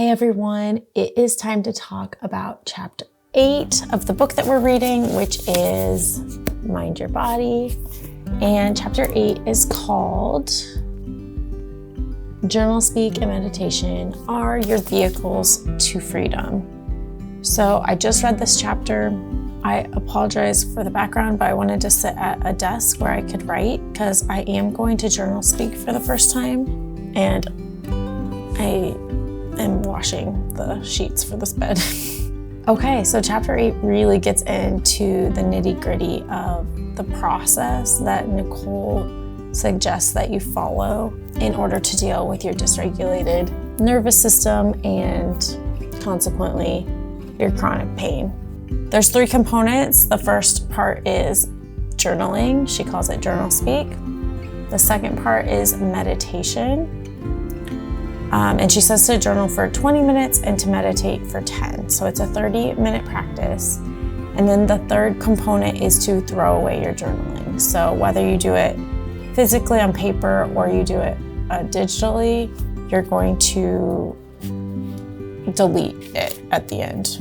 Hey everyone, it is time to talk about chapter 8 of the book that we're reading, which is Mind Your Body. And chapter 8 is called JournalSpeak and Meditation Are Your Vehicles to Freedom. So I just read this chapter. I apologize for the background, but I wanted to sit at a desk where I could write because I am going to JournalSpeak for the first time, and I am washing the sheets for this bed. Okay, so chapter 8 really gets into the nitty-gritty of the process that Nicole suggests that you follow in order to deal with your dysregulated nervous system and consequently your chronic pain. There's 3 components. The first part is journaling. She calls it JournalSpeak. The second part is meditation. And she says to journal for 20 minutes and to meditate for 10. So it's a 30-minute practice. And then the third component is to throw away your journaling. So whether you do it physically on paper or you do it digitally, you're going to delete it at the end.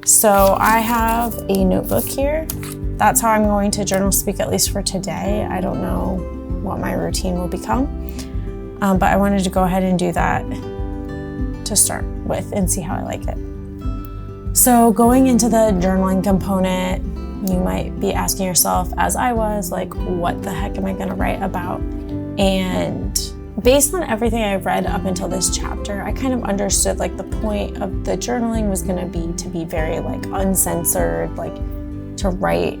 So I have a notebook here. That's how I'm going to JournalSpeak, at least for today. I don't know what my routine will become. But I wanted to go ahead and do that to start with and see how I like it. So going into the journaling component, you might be asking yourself, as I was, like, what the heck am I gonna write about? And based on everything I've read up until this chapter, I kind of understood like the point of the journaling was gonna be to be very like uncensored, like to write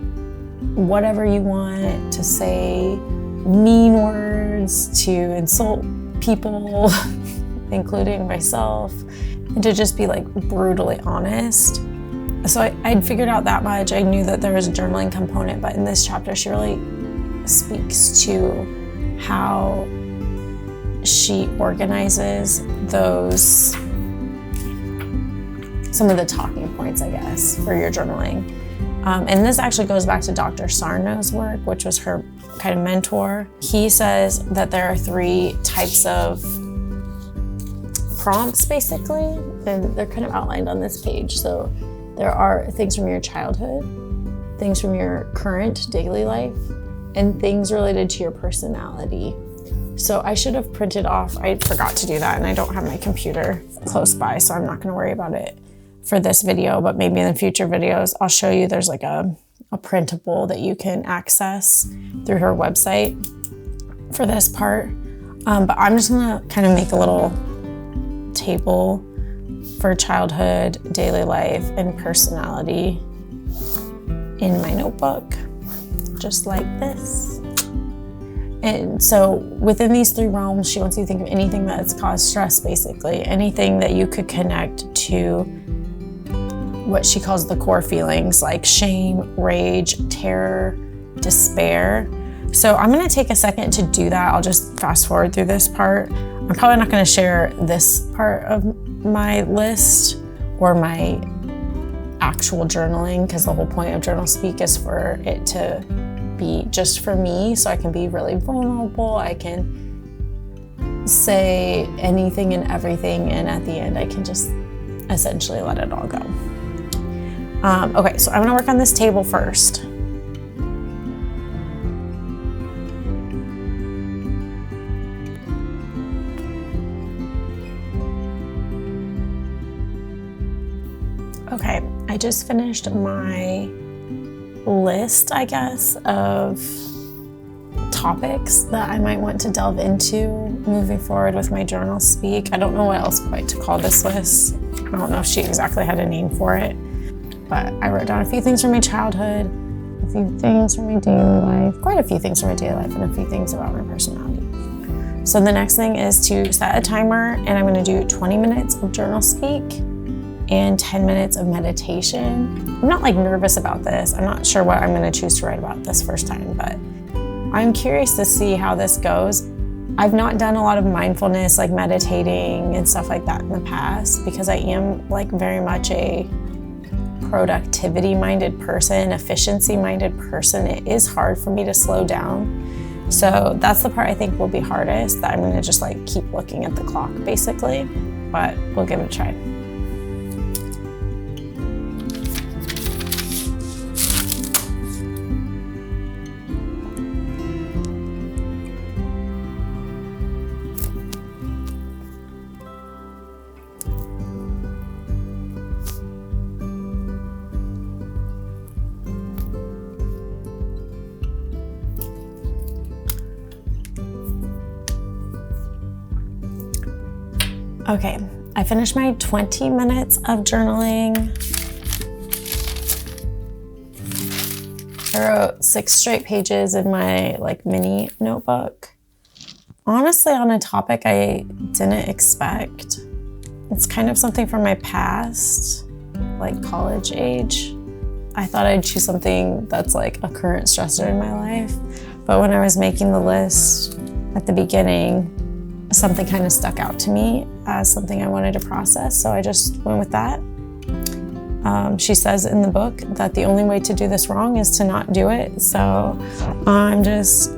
whatever you want, to say mean words, to insult people, including myself, and to just be like brutally honest. So I'd figured out that much. I knew that there was a journaling component, but in this chapter, she really speaks to how she organizes those, some of the talking points, I guess, for your journaling. And this actually goes back to Dr. Sarno's work, which was her kind of mentor. He says that there are 3 types of prompts, basically, and they're kind of outlined on this page. So there are things from your childhood, things from your current daily life, and things related to your personality. So I should have printed off, I forgot to do that, and I don't have my computer close by, so I'm not gonna worry about it for this video, but maybe in the future videos, I'll show you there's like a printable that you can access through her website for this part. But I'm just gonna kind of make a little table for childhood, daily life, and personality in my notebook, just like this. And so within these 3 realms, she wants you to think of anything that's caused stress, basically, anything that you could connect to what she calls the core feelings, like shame, rage, terror, despair. So I'm gonna take a second to do that. I'll just fast forward through this part. I'm probably not gonna share this part of my list or my actual journaling, because the whole point of JournalSpeak is for it to be just for me, so I can be really vulnerable. I can say anything and everything, and at the end I can just essentially let it all go. Okay, so I'm gonna work on this table first. Okay, I just finished my list, I guess, of topics that I might want to delve into moving forward with my JournalSpeak. I don't know what else quite to call this list. I don't know if she exactly had a name for it, but I wrote down a few things from my childhood, a few things from my daily life, quite a few things from my daily life, and a few things about my personality. So the next thing is to set a timer, and I'm gonna do 20 minutes of JournalSpeak and 10 minutes of meditation. I'm not like nervous about this. I'm not sure what I'm gonna choose to write about this first time, but I'm curious to see how this goes. I've not done a lot of mindfulness, like meditating and stuff like that in the past, because I am like very much a productivity-minded person, efficiency-minded person. It is hard for me to slow down. So that's the part I think will be hardest, that I'm gonna just like keep looking at the clock basically, but we'll give it a try. Okay, I finished my 20 minutes of journaling. I wrote 6 straight pages in my like mini notebook. Honestly, on a topic I didn't expect. It's kind of something from my past, like college age. I thought I'd choose something that's like a current stressor in my life. But when I was making the list at the beginning, something kind of stuck out to me as something I wanted to process, so I just went with that. She says in the book that the only way to do this wrong is to not do it, so I'm just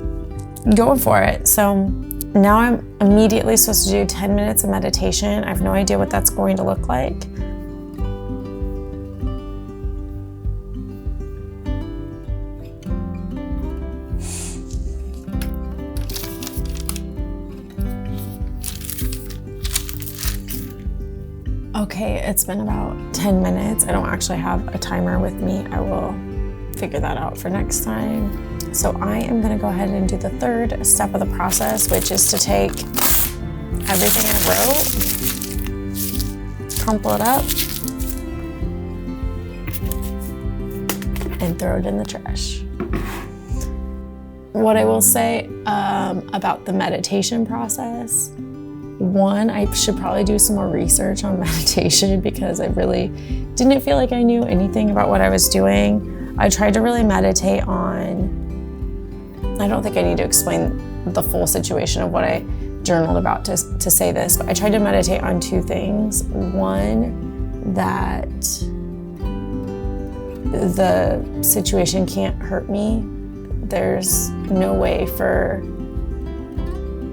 going for it. So now I'm immediately supposed to do 10 minutes of meditation. I have no idea what that's going to look like. Okay, it's been about 10 minutes. I don't actually have a timer with me. I will figure that out for next time. So I am gonna go ahead and do the third step of the process, which is to take everything I wrote, crumple it up, and throw it in the trash. What I will say about the meditation process, one, I should probably do some more research on meditation because I really didn't feel like I knew anything about what I was doing. I tried to really meditate on, I don't think I need to explain the full situation of what I journaled about to say this, but I tried to meditate on 2 things. One, that the situation can't hurt me. There's no way for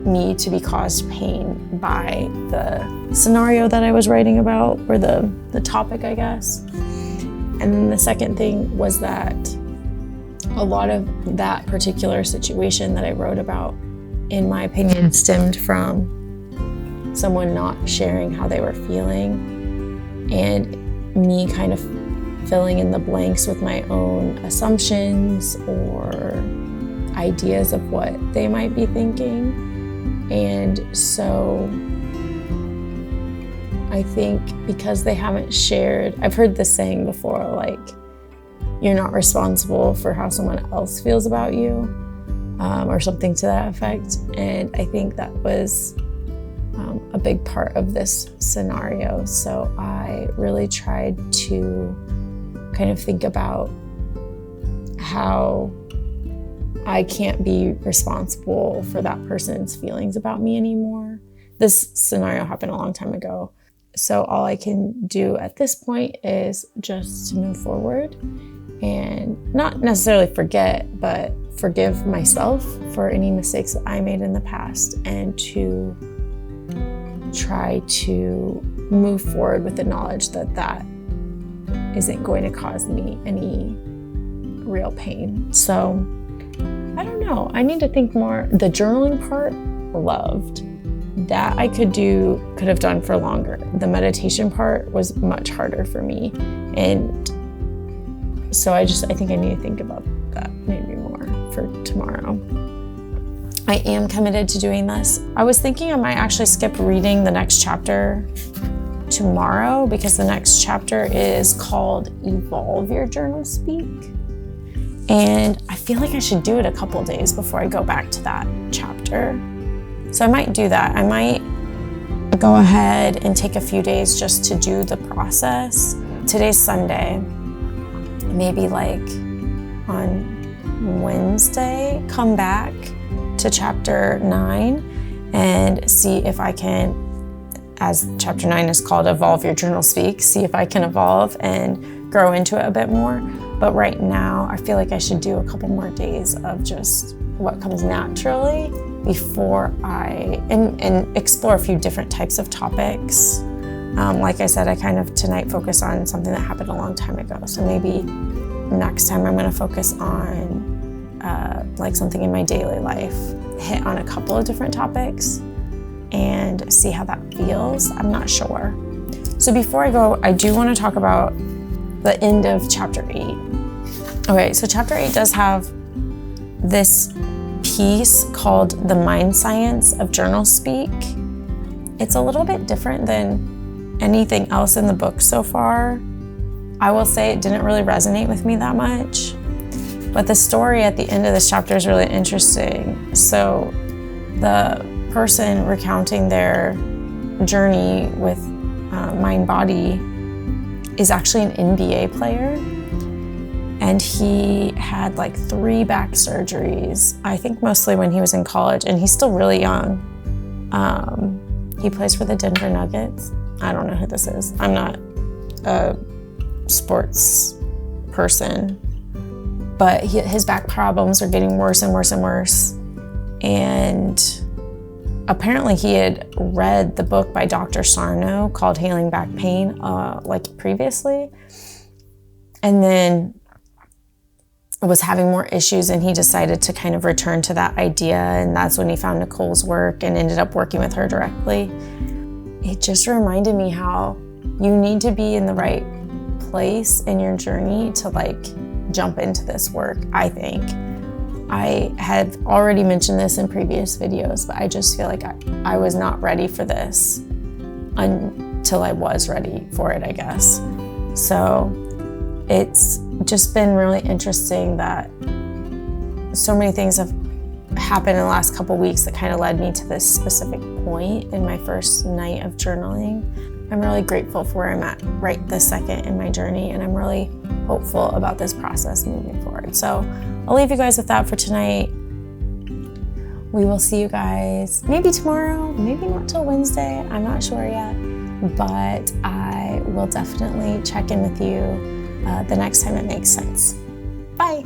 me to be caused pain by the scenario that I was writing about, or the topic, I guess. And then the second thing was that a lot of that particular situation that I wrote about, in my opinion, stemmed from someone not sharing how they were feeling and me kind of filling in the blanks with my own assumptions or ideas of what they might be thinking. And so I think because they haven't shared, I've heard this saying before, like, you're not responsible for how someone else feels about you, or something to that effect. And I think that was a big part of this scenario. So I really tried to kind of think about how I can't be responsible for that person's feelings about me anymore. This scenario happened a long time ago. So all I can do at this point is just to move forward and not necessarily forget, but forgive myself for any mistakes that I made in the past, and to try to move forward with the knowledge that that isn't going to cause me any real pain. So I don't know, I need to think more. The journaling part, loved. That I could have done for longer. The meditation part was much harder for me. And so I think I need to think about that maybe more for tomorrow. I am committed to doing this. I was thinking I might actually skip reading the next chapter tomorrow, because the next chapter is called Evolve Your JournalSpeak. And I feel like I should do it a couple days before I go back to that chapter. So I might do that. I might go ahead and take a few days just to do the process. Today's Sunday. Maybe like on Wednesday, come back to chapter 9 and see if I can, as chapter 9 is called, Evolve Your JournalSpeak, see if I can evolve and grow into it a bit more. But right now, I feel like I should do a couple more days of just what comes naturally before and explore a few different types of topics. Like I said, I kind of tonight focus on something that happened a long time ago. So maybe next time I'm going to focus on like something in my daily life, hit on a couple of different topics and see how that feels. I'm not sure. So before I go, I do want to talk about the end of chapter 8. Okay, so chapter 8 does have this piece called The Mind Science of JournalSpeak. It's a little bit different than anything else in the book so far. I will say it didn't really resonate with me that much, but the story at the end of this chapter is really interesting. So the person recounting their journey with mind-body is actually an NBA player, and he had like 3 back surgeries, I think mostly when he was in college, and he's still really young. He plays for the Denver Nuggets. I don't know who this is. I'm not a sports person, but his back problems are getting worse and worse and worse. And apparently he had read the book by Dr. Sarno called Healing Back Pain, like previously, and then was having more issues, and he decided to kind of return to that idea, and that's when he found Nicole's work and ended up working with her directly. It just reminded me how you need to be in the right place in your journey to like jump into this work, I think. I had already mentioned this in previous videos, but I just feel like I was not ready for this until I was ready for it, I guess. So it's just been really interesting that so many things have happened in the last couple weeks that kind of led me to this specific point in my first night of journaling. I'm really grateful for where I'm at right this second in my journey, and I'm really hopeful about this process moving forward. So I'll leave you guys with that for tonight. We will see you guys maybe tomorrow, maybe not till Wednesday, I'm not sure yet, but I will definitely check in with you the next time it makes sense. Bye.